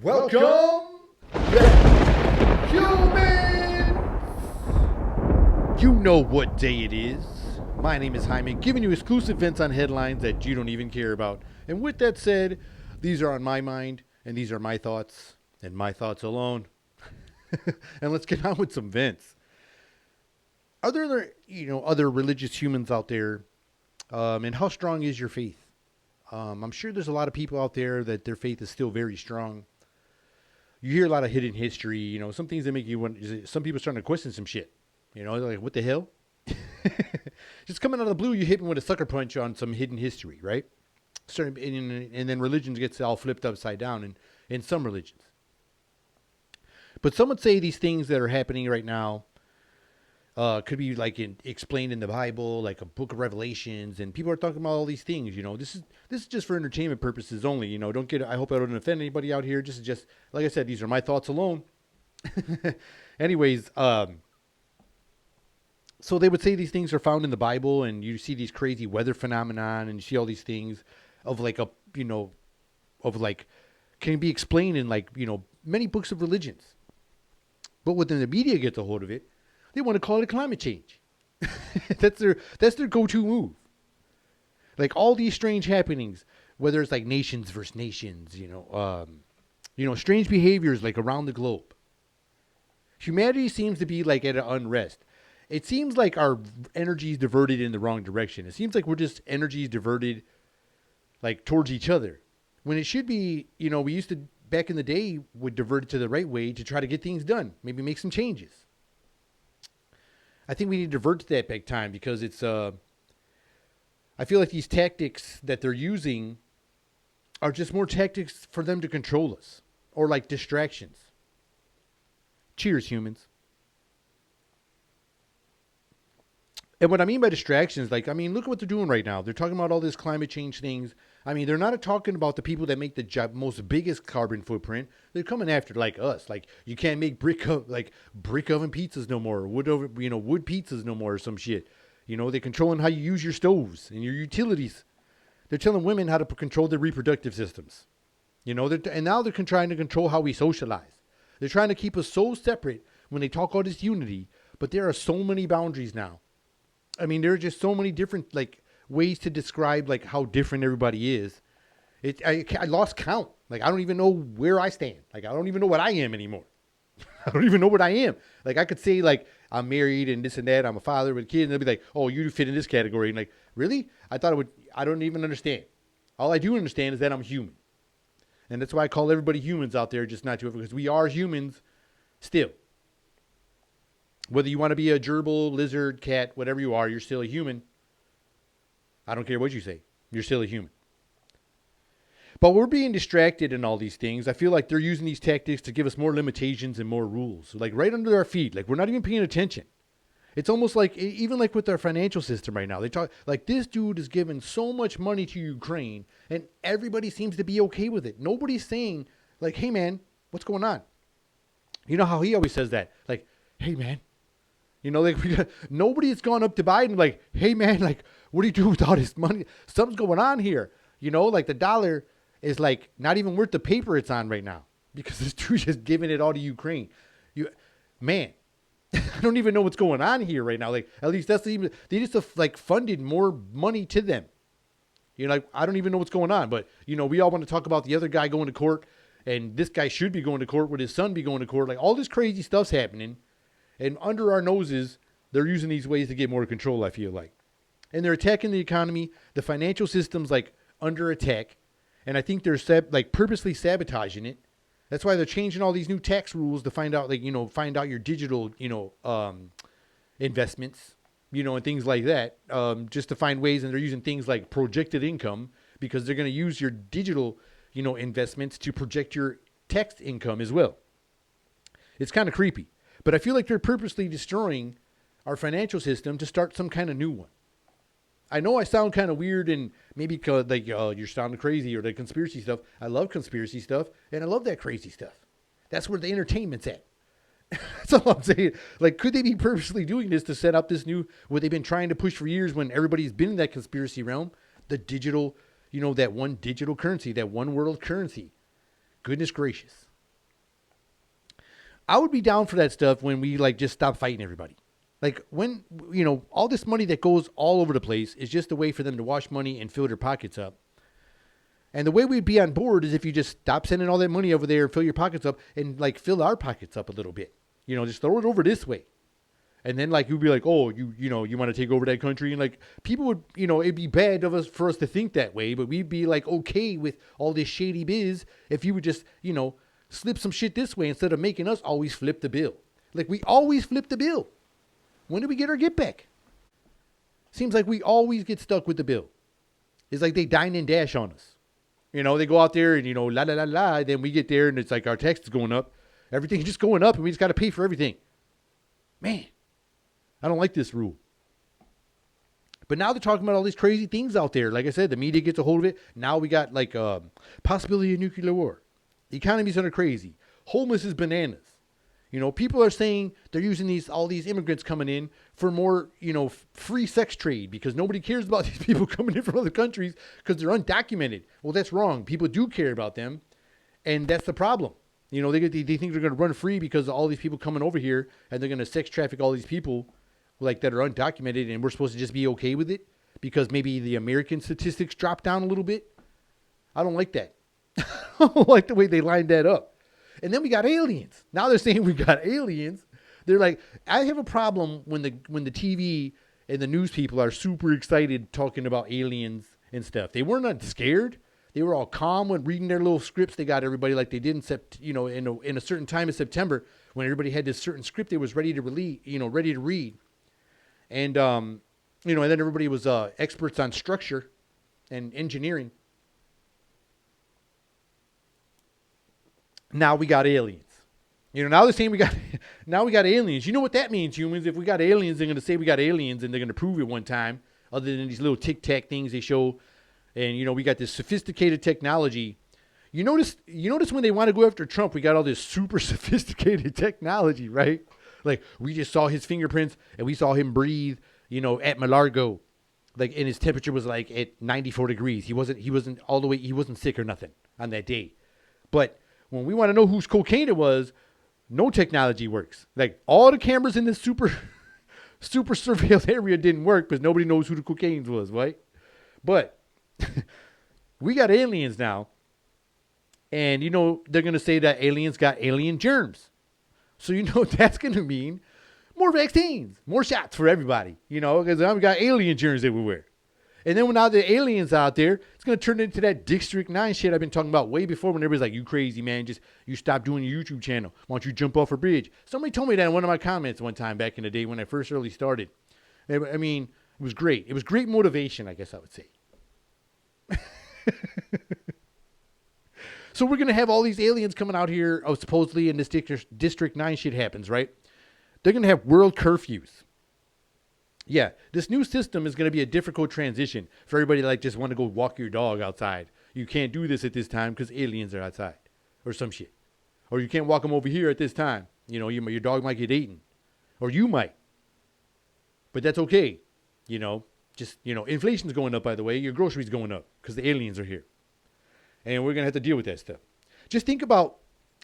Welcome back, humans! You know what day it is. My name is Hyman, giving you exclusive events on headlines that you don't even care about. And with that said, these are on my mind, and these are my thoughts, and my thoughts alone. And let's get on with some events. Are there other religious humans out there? And how strong is your faith? I'm sure there's a lot of people out there that their faith is still very strong. You hear a lot of hidden history, some things that make you want. Some people starting to question some shit. Like, what the hell? Just coming out of the blue, you hit me with a sucker punch on some hidden history, right? And then religion gets all flipped upside down in some religions. But some would say these things that are happening right now could be explained in the Bible, like a book of Revelations, and people are talking about all these things. This is just for entertainment purposes only. I hope I don't offend anybody out here. Just like I said, these are my thoughts alone. Anyways, so they would say these things are found in the Bible, and you see these crazy weather phenomenon, and you see all these things of can be explained in many books of religions. But when the media gets a hold of it, they want to call it climate change. That's their go-to move. Like all these strange happenings, whether it's like nations versus nations, strange behaviors like around the globe. Humanity seems to be like at an unrest. It seems like our energy is diverted in the wrong direction. It seems like we're just energies diverted like towards each other. When it should be, we used to back in the day would divert it to the right way to try to get things done. Maybe make some changes. I think we need to divert to that big time because it's I feel like these tactics that they're using are just more tactics for them to control us or like distractions. Cheers, humans. And what I mean by distractions, look at what they're doing right now. They're talking about all this climate change things. They're not talking about the people that make the most biggest carbon footprint. They're coming after like us. Like you can't make brick oven pizzas no more, or wood pizzas no more, or some shit. They're controlling how you use your stoves and your utilities. They're telling women how to control their reproductive systems. And now they're trying to control how we socialize. They're trying to keep us so separate when they talk all this unity, but there are so many boundaries now. There are just so many different ways to describe how different everybody is. I lost count. I don't even know where I stand. I don't even know what I am anymore. I don't even know what I am. I could say I'm married and this and that. I'm a father with a kid, and they'll be like, "Oh, you fit in this category." And really? I thought it would. I don't even understand. All I do understand is that I'm human, and that's why I call everybody humans out there, just not to because we are humans still. Whether you want to be a gerbil, lizard, cat, whatever you are, you're still a human. I don't care what you say. You're still a human. But we're being distracted in all these things. I feel like they're using these tactics to give us more limitations and more rules. Right under our feet. We're not even paying attention. It's almost even with our financial system right now. They talk this dude is giving so much money to Ukraine and everybody seems to be okay with it. Nobody's saying hey man, what's going on? You know how he always says that? Hey man. Nobody has gone up to Biden hey man, what do you do with all this money? Something's going on here. The dollar is not even worth the paper it's on right now because this dude's just giving it all to Ukraine. Man, I don't even know what's going on here right now. At least they just funded more money to them. I don't even know what's going on, but we all want to talk about the other guy going to court, and this guy should be going to court. Would his son be going to court? All this crazy stuff's happening. And under our noses, they're using these ways to get more control, I feel like. And they're attacking the economy. The financial system's under attack. And I think they're purposely sabotaging it. That's why they're changing all these new tax rules to find out your digital, investments, and things like that. Just to find ways, and they're using things like projected income because they're going to use your digital, investments to project your tax income as well. It's kind of creepy. But I feel like they're purposely destroying our financial system to start some kind of new one. I know I sound kind of weird and maybe because you're sounding crazy or the conspiracy stuff. I love conspiracy stuff and I love that crazy stuff. That's where the entertainment's at. That's all I'm saying. Could they be purposely doing this to set up this new, what they've been trying to push for years when everybody's been in that conspiracy realm? The digital, that one digital currency, that one world currency. Goodness gracious. I would be down for that stuff when we like just stop fighting everybody. Like when, all this money that goes all over the place is just a way for them to wash money and fill their pockets up. And the way we'd be on board is if you just stop sending all that money over there and fill your pockets up and like fill our pockets up a little bit. Just throw it over this way. And then like you'd be like, oh, you want to take over that country, and like people would, it'd be bad for us to think that way, but we'd be like okay with all this shady biz if you would just, slip some shit this way instead of making us always flip the bill. Like we always flip the bill. When do we get our get back? Seems like we always get stuck with the bill. It's like they dine and dash on us. They go out there and, la, la, la, la. Then we get there and it's like our tax is going up. Everything's just going up and we just got to pay for everything. Man, I don't like this rule. But now they're talking about all these crazy things out there. Like I said, the media gets a hold of it. Now we got like possibility of nuclear war. The economy's under crazy. Homeless is bananas. People are saying they're using all these immigrants coming in for more, free sex trade because nobody cares about these people coming in from other countries because they're undocumented. Well, that's wrong. People do care about them, and that's the problem. They think they're going to run free because of all these people coming over here, and they're going to sex traffic all these people like that are undocumented, and we're supposed to just be okay with it because maybe the American statistics drop down a little bit. I don't like that. I don't like the way they lined that up. And then we got aliens. Now they're saying we got aliens. They're like, I have a problem when the TV and the news people are super excited talking about aliens and stuff. They weren't scared. They were all calm when reading their little scripts. They got everybody like they did in a certain time in September when everybody had this certain script they was ready to ready to read. And and then everybody was experts on structure and engineering. Now we got aliens. Now they're saying we got aliens. You know what that means, humans? If we got aliens, they're going to say we got aliens and they're going to prove it one time, other than these little tic-tac things they show. And, we got this sophisticated technology. You notice when they want to go after Trump, we got all this super sophisticated technology, right? Like we just saw his fingerprints and we saw him breathe, at Malargo. Like, and his temperature was like at 94 degrees. He wasn't all the way, he wasn't sick or nothing on that day. But when we want to know whose cocaine it was, no technology works. Like all the cameras in this super surveilled area didn't work because nobody knows who the cocaine was, right? But we got aliens now. And, they're going to say that aliens got alien germs. So, that's going to mean more vaccines, more shots for everybody, because we got alien germs everywhere. And then when now the aliens out there, it's going to turn into that District 9 shit I've been talking about way before when everybody's like, you crazy, man. Just, you stop doing your YouTube channel. Why don't you jump off a bridge? Somebody told me that in one of my comments one time back in the day when I first really started. I mean, it was great. It was great motivation, I guess I would say. So we're going to have all these aliens coming out here, supposedly in this District 9 shit happens, right? They're going to have world curfews. Yeah, this new system is going to be a difficult transition for everybody like just want to go walk your dog outside. You can't do this at this time because aliens are outside or some shit. Or you can't walk them over here at this time. Your dog might get eaten. Or you might. But that's okay. Inflation's going up, by the way. Your groceries going up because the aliens are here. And we're going to have to deal with that stuff. Just think about,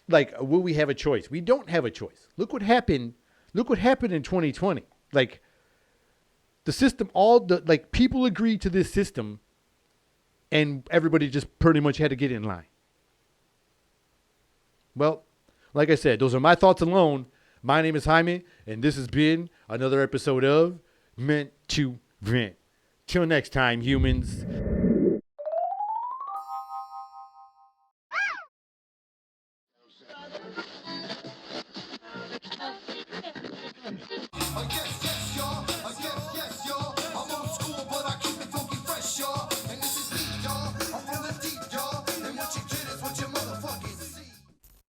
like, will we have a choice? We don't have a choice. Look what happened. Look what happened in 2020. Like, the system, people agreed to this system and everybody just pretty much had to get in line. Well, like I said, those are my thoughts alone. My name is Jaime, and this has been another episode of Meant to Vent. Till next time, humans.